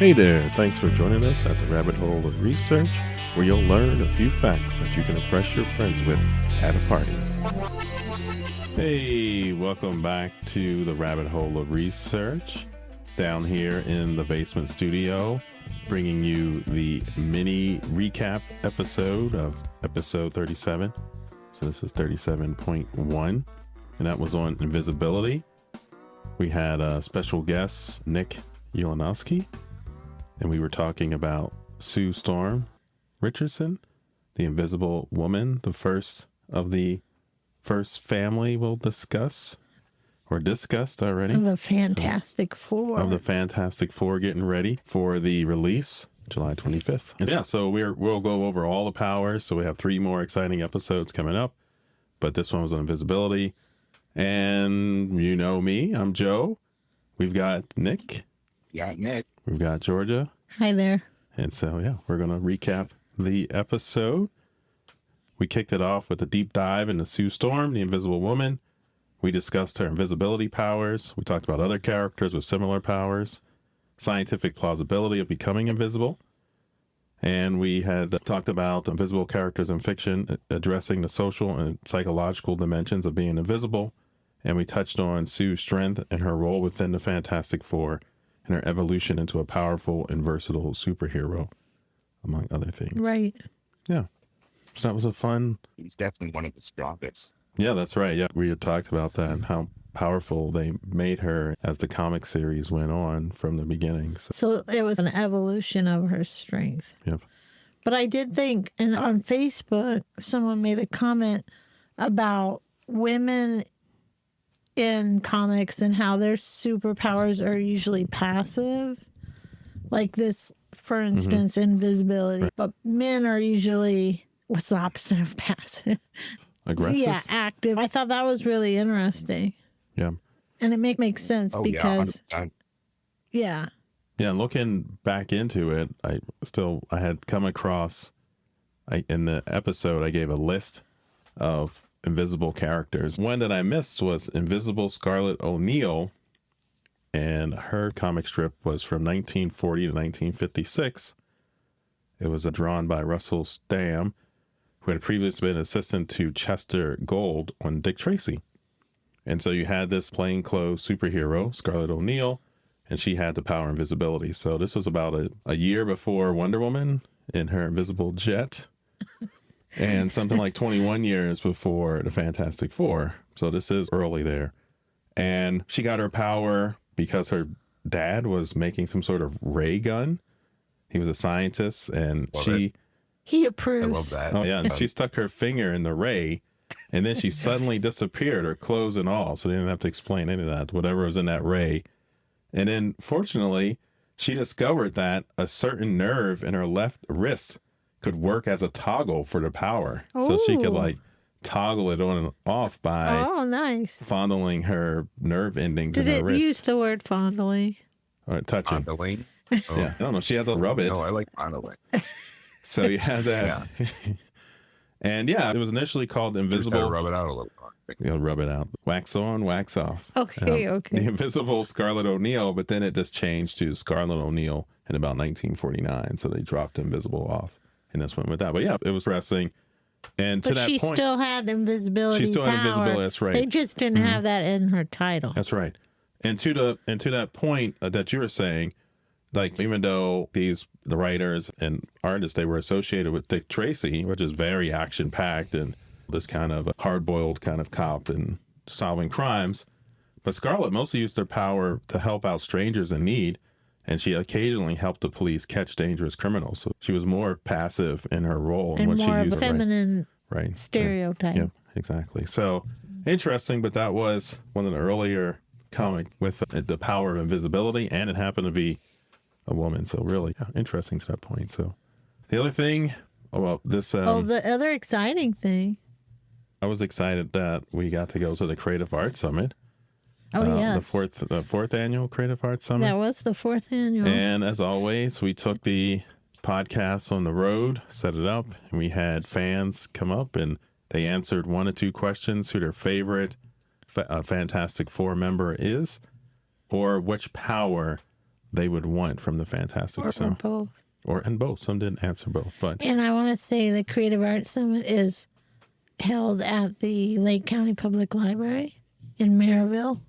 Hey there, thanks for joining us at the Rabbit Hole of Research, where you'll learn a few facts that you can impress your friends with at a party. Hey, welcome back to the Rabbit Hole of Research, down here in the basement studio, bringing you the mini recap episode of episode 37. So this is 37.1, and that was on Invisibility. We had special guests, Nick Ulanowski, and we were talking about Sue Storm Richardson, the Invisible Woman, the first of the first family we'll discuss, or discussed already. Of the Fantastic Four. Of the Fantastic Four, getting ready for the release, July 25th. And yeah, so we'll go over all the powers. So we have 3 more exciting episodes coming up, but this one was on Invisibility. And you know me, I'm Joe. We've got Nick. Yeah, Nick. We've got Georgia. Hi there. And so, yeah, we're going to recap the episode. We kicked it off with a deep dive into Sue Storm, the Invisible Woman. We discussed her invisibility powers. We talked about other characters with similar powers, scientific plausibility of becoming invisible. And we had talked about invisible characters in fiction, addressing the social and psychological dimensions of being invisible. And we touched on Sue's strength and her role within the Fantastic Four, and her evolution into a powerful and versatile superhero, among other things. Right. Yeah. So that was a fun... He's definitely one of the strongest. Yeah, that's right. Yeah, we had talked about that and how powerful they made her as the comic series went on from the beginning. So it was an evolution of her strength. Yep. But I did think, and on Facebook, someone made a comment about women in comics and how their superpowers are usually passive. Like this, for instance, invisibility. Right. But men are usually, what's the opposite of passive? Aggressive? Yeah, active. I thought that was really interesting. Yeah. And it makes sense because, Yeah, and looking back into it, I had come across, in the episode, I gave a list of invisible characters. One that I missed was Invisible Scarlet O'Neil, and her comic strip was from 1940 to 1956. It was drawn by Russell Stamm, who had previously been assistant to Chester Gould on Dick Tracy. And so you had this plainclothes superhero, Scarlet O'Neil, and she had the power of invisibility. So this was about a year before Wonder Woman in her invisible jet, and something like 21 years before the Fantastic Four. So this is early there. And she got her power because her dad was making some sort of ray gun. He was a scientist, and he approves. I love that. Oh, yeah. And she stuck her finger in the ray, and then she suddenly disappeared, her clothes and all. So they didn't have to explain any of that, whatever was in that ray. And then, fortunately, she discovered that a certain nerve in her left wrist could work as a toggle for the power. Ooh. So she could toggle it on and off by nice. fondling her nerve endings in her Did it wrist. use the word fondling? Or touching. Fondling? Oh. Yeah. I don't know. She had to rub it. No, I like fondling. So you had that. Yeah. And yeah, it was initially called Invisible. Just gotta rub it out a little more. You gotta rub it out. Wax on, wax off. Okay. The Invisible Scarlet O'Neil, but then it just changed to Scarlet O'Neil in about 1949. So they dropped Invisible off, and this went with that. But yeah, it was wrestling. And to but that she point, still had invisibility. She still had power. invisibility. That's right. They just didn't have that in her title. That's right. And to that point that you were saying, even though the writers and artists, they were associated with Dick Tracy, which is very action packed and this kind of hard boiled kind of cop and solving crimes, but Scarlet mostly used her power to help out strangers in need, and she occasionally helped the police catch dangerous criminals. So she was more passive in her role and what more she of used. a feminine stereotype. Yeah, exactly. So interesting, but that was one of the earlier comic with the power of invisibility, and it happened to be a woman. So really interesting to that point. So the other thing about this... the other exciting thing. I was excited that we got to go to the Creative Arts Summit. Oh, yes. The fourth annual Creative Arts Summit. That was the 4th annual. And as always, we took the podcast on the road, set it up, and we had fans come up and they answered 1 or 2 questions, who their favorite Fantastic Four member is, or which power they would want from the Fantastic. Or both. And both. Some didn't answer both, but And I want to say the Creative Arts Summit is held at the Lake County Public Library in Maryville.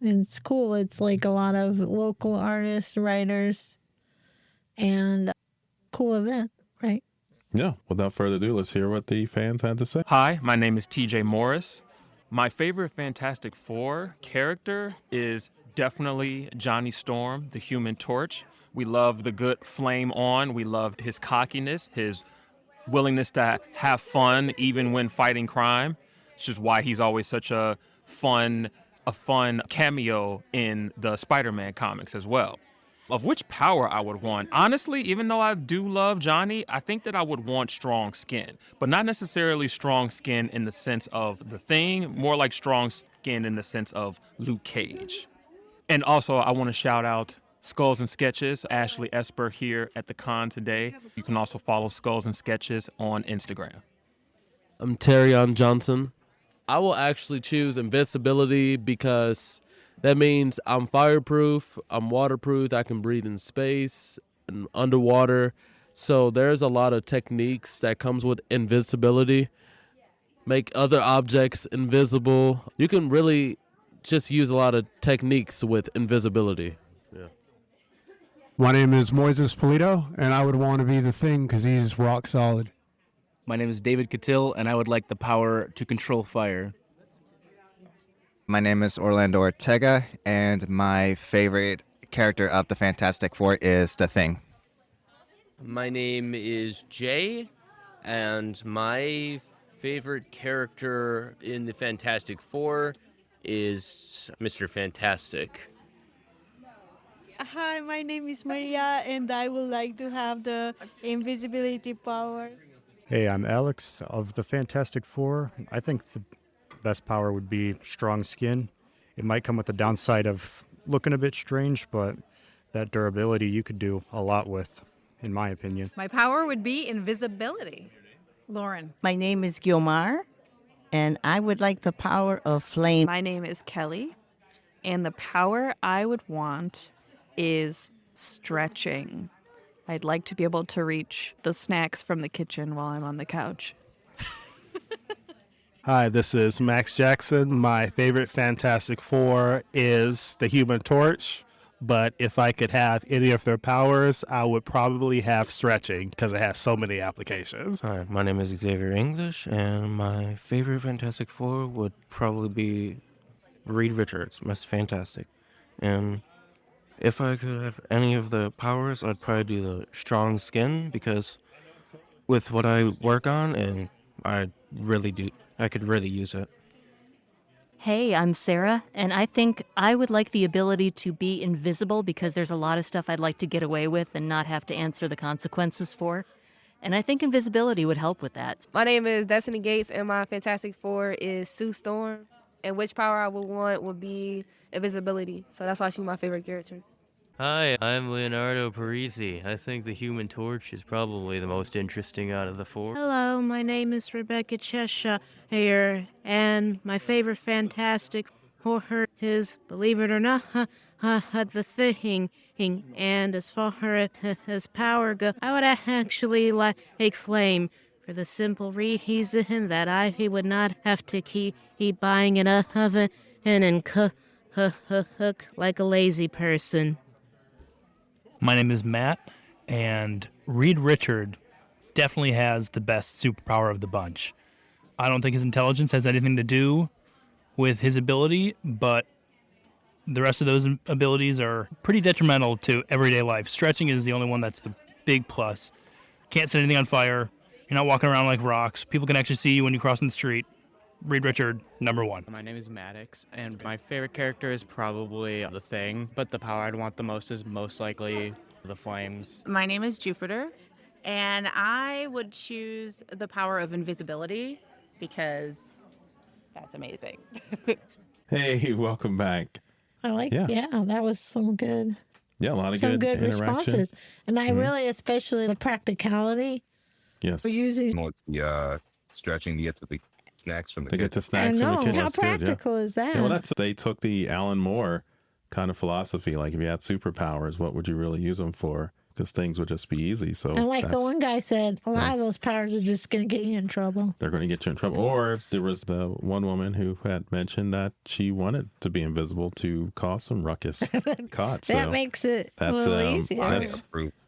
And it's cool. It's like a lot of local artists, writers, and cool event, right? yeah. Without further ado, let's hear what the fans had to say. Hi, my name is TJ Morris. My favorite Fantastic Four character is definitely Johnny Storm, the Human Torch. We love the good flame on. We love his cockiness, his willingness to have fun even when fighting crime. It's just why he's always such a fun cameo in the Spider-Man comics as well. Of which power I would want, honestly, even though I do love Johnny, I think that I would want strong skin, but not necessarily strong skin in the sense of the Thing, more like strong skin in the sense of Luke Cage. And also, I want to shout out Skulls and Sketches, Ashley Esper here at the con today. You can also follow Skulls and Sketches on Instagram. I'm Terrion Johnson. I will actually choose Invisibility because that means I'm fireproof, I'm waterproof, I can breathe in space and underwater. So there's a lot of techniques that comes with invisibility. Make other objects invisible. You can really just use a lot of techniques with invisibility. Yeah. My name is Moises Polito, and I would want to be the Thing because he's rock solid. My name is David Catil, and I would like the power to control fire. My name is Orlando Ortega, and my favorite character of the Fantastic Four is the Thing. My name is Jay, and my favorite character in the Fantastic Four is Mr. Fantastic. Hi, my name is Maria, and I would like to have the invisibility power. Hey, I'm Alex of the Fantastic Four. I think the best power would be strong skin. It might come with the downside of looking a bit strange, but that durability you could do a lot with, in my opinion. My power would be invisibility. Lauren. My name is Guilmar, and I would like the power of flame. My name is Kelly, and the power I would want is stretching. I'd like to be able to reach the snacks from the kitchen while I'm on the couch. Hi, this is Max Jackson. My favorite Fantastic Four is the Human Torch, but if I could have any of their powers, I would probably have stretching because it has so many applications. Hi, my name is Xavier English, and my favorite Fantastic Four would probably be Reed Richards, Mr. Fantastic. And if I could have any of the powers, I'd probably do the strong skin because with what I work on, and I could really use it. Hey, I'm Sarah, and I think I would like the ability to be invisible because there's a lot of stuff I'd like to get away with and not have to answer the consequences for. And I think invisibility would help with that. My name is Destiny Gates, and my Fantastic Four is Sue Storm. And which power I would want would be invisibility. So that's why she's my favorite character. Hi, I'm Leonardo Parisi. I think the Human Torch is probably the most interesting out of the four. Hello, my name is Rebecca Cheshire here, and my favorite Fantastic Four is, believe it or not, the Thing. And as far as power goes, I would actually like flame for the simple reason that I would not have to keep buying an oven and cook like a lazy person. My name is Matt, and Reed Richard definitely has the best superpower of the bunch. I don't think his intelligence has anything to do with his ability, but the rest of those abilities are pretty detrimental to everyday life. Stretching is the only one that's the big plus. Can't set anything on fire. You're not walking around like rocks. People can actually see you when you cross the street. Reed Richard, number one. My name is Maddox, and my favorite character is probably the Thing, but the power I'd want the most is most likely the flames. My name is Jupiter, and I would choose the power of invisibility because that's amazing. Hey, welcome back. I like, yeah, that was some good. Yeah, a lot of some good responses, and I really, especially the practicality. Yes, we're using stretching to get to the snacks from the to kitchen. get to snacks I know. from the kitchen. How That's practical good, yeah. is that? Yeah, well, they took the Alan Moore kind of philosophy. Like if you had superpowers, what would you really use them for? Because things would just be easy. So And like the one guy said, a lot of those powers are just going to get you in trouble. they're going to get you in trouble. Or there was the one woman who had mentioned that she wanted to be invisible to cause some ruckus. Caught. That makes it a little easier.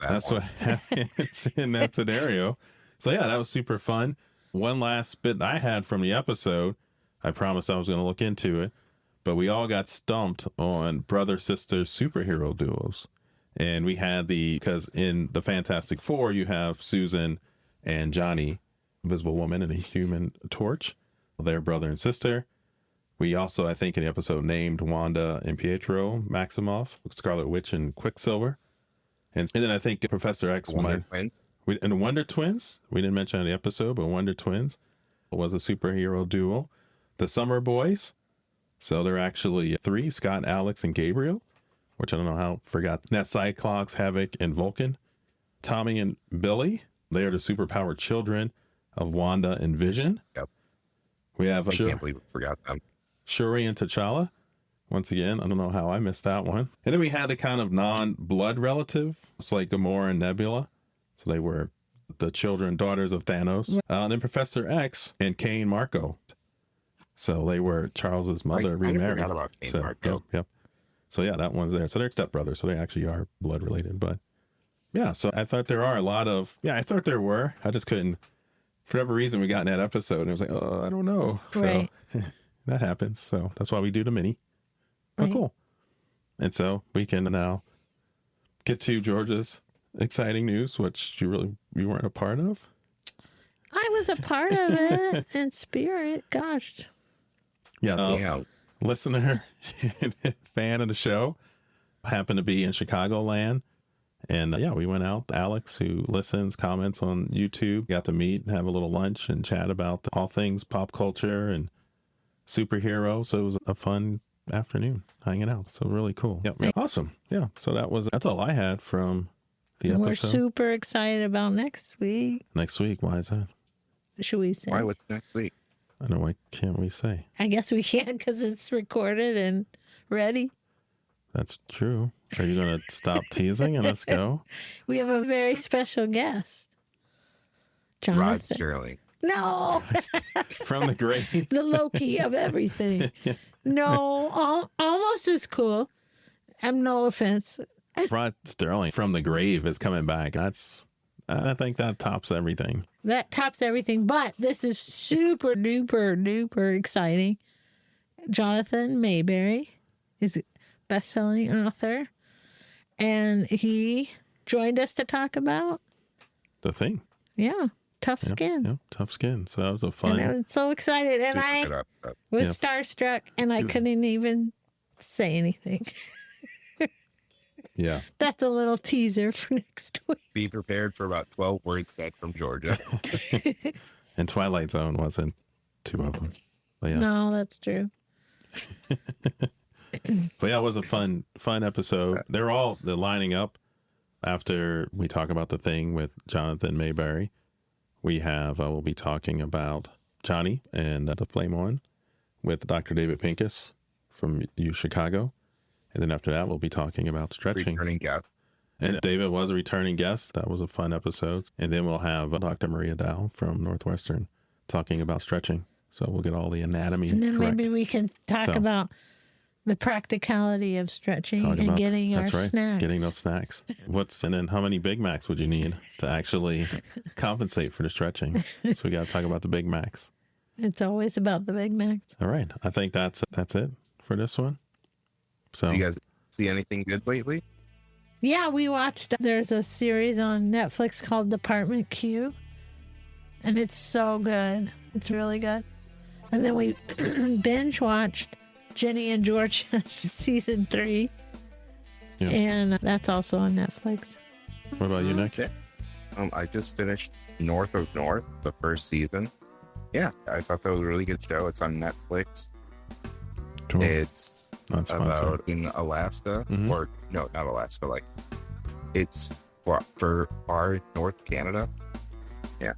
That's what happens in that scenario. So yeah, that was super fun. One last bit I had from the episode, I promised I was going to look into it, but we all got stumped on brother-sister superhero duos. And we had because in the Fantastic Four, you have Susan and Johnny, Invisible Woman and the Human Torch. They're brother and sister. We also, I think in the episode, named Wanda and Pietro Maximoff, Scarlet Witch and Quicksilver. And then I think Professor X Wonder Twins. And Wonder Twins, we didn't mention in the episode, but Wonder Twins was a superhero duo. The Summer Boys, so they're actually 3, Scott, Alex, and Gabriel, which I don't know how, forgot. That's Cyclops, Havoc, and Vulcan. Tommy and Billy, they are the superpowered children of Wanda and Vision. Yep. We have I can't believe we forgot them. Shuri and T'Challa. Once again, I don't know how I missed that one. And then we had the kind of non-blood relative. It's like Gamora and Nebula. So they were the daughters of Thanos. And then Professor X and Kane Marco. So they were Charles's mother remarried. I forgot about Kane Marco. Yep. So yeah, that one's there. So they're stepbrothers. So they actually are blood related. But yeah, so I thought there are a lot of, I thought there were. I just couldn't, for whatever reason, we got in that episode and it was like, oh, I don't know. So that happens. So that's why we do the mini. But cool. And so we can now get to Georgia's exciting news, which you weren't a part of. I was a part of it in spirit. Gosh. Yeah. Listener and fan of the show happened to be in Chicagoland. And we went out. Alex, who listens, comments on YouTube, got to meet and have a little lunch and chat about all things pop culture and superheroes. So it was a fun afternoon hanging out. So really cool. Yep. Awesome. Yeah. So that's all I had from the episode. We're super excited about next week. Next week. Why is that? Should we say? Why? What's next week? I know. Why can't we say? I guess we can't because it's recorded and ready. That's true. Are you going to stop teasing and let's go? We have a very special guest. Jonathan. Rod Sterling. No. From the grave. The Loki of everything. No, almost as cool. No offense. Rod Sterling from the grave is coming back. I think that tops everything. That tops everything, but this is super duper exciting. Jonathan Mayberry is a best-selling author, and he joined us to talk about The Thing. Yeah, Tough Skin. Yeah, Tough Skin. So that was a fun. And I was so excited, and I was starstruck, and I couldn't even say anything. Yeah. That's a little teaser for next week. Be prepared for about 12 words said from Georgia. And Twilight Zone wasn't 2 of them. But yeah. No, that's true. But yeah, it was a fun episode. They're lining up after we talk about The Thing with Jonathan Mayberry. We'll be talking about Johnny and The Flame On with Dr. David Pincus from Chicago. And then after that, we'll be talking about stretching. Returning guest. And David was a returning guest. That was a fun episode. And then we'll have Dr. Maria Dow from Northwestern talking about stretching. So we'll get all the anatomy And then correct. maybe we can talk about the practicality of stretching and getting our snacks. Getting those snacks. And then how many Big Macs would you need to actually compensate for the stretching? So we got to talk about the Big Macs. It's always about the Big Macs. All right. I think that's it for this one. So you guys see anything good lately? Yeah, we watched. There's a series on Netflix called Department Q, and it's so good. It's really good. And then we binge watched Jenny and George season 3, and that's also on Netflix. What about you, Nick? I just finished North of North, the first season. Yeah, I thought that was a really good show. It's on Netflix. Cool. It's Not about in Alaska, or no, not Alaska. Like it's for far North Canada. Yeah,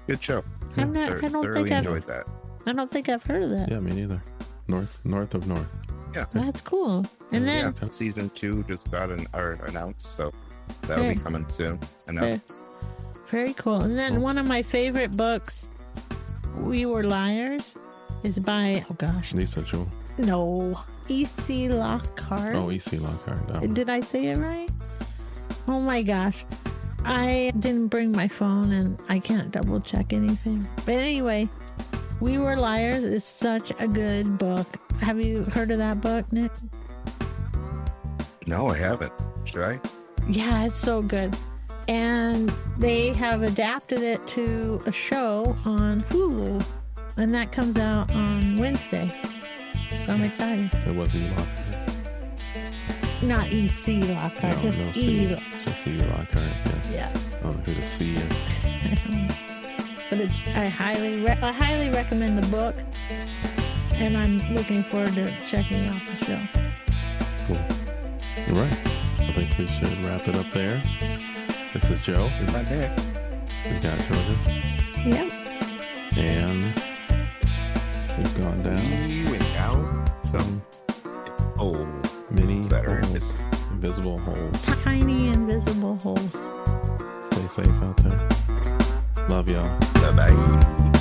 good show. I don't thoroughly think enjoyed that. I don't think I've heard of that. Yeah, me neither. North of North. Yeah. That's cool. And then season 2 just got announced, so that'll be coming soon. Very cool. And then one of my favorite books, We Were Liars, is by, oh gosh. Lisa Jewell. No. E.C. Lockhart. Oh, E.C. Lockhart. That one. Did I say it right? Oh my gosh. I didn't bring my phone and I can't double check anything. But anyway, We Were Liars is such a good book. Have you heard of that book, Nick? No, I haven't. Should I? Yeah, it's so good. And they have adapted it to a show on Hulu. And that comes out on Wednesday. So I'm excited. It was E. Lockhart. Not E.C. Lockhart, No, just no, E. Just E. Lockhart, yes. Yes. I don't know who the C is. But I highly recommend the book. And I'm looking forward to checking out the show. Cool. All right. I think we should wrap it up there. This is Joe. Right there. We've got Georgia. Yep. And we've gone down. We went down some mini that are holes. Invisible holes. Tiny invisible holes. Stay safe out there. Love y'all. Bye-bye.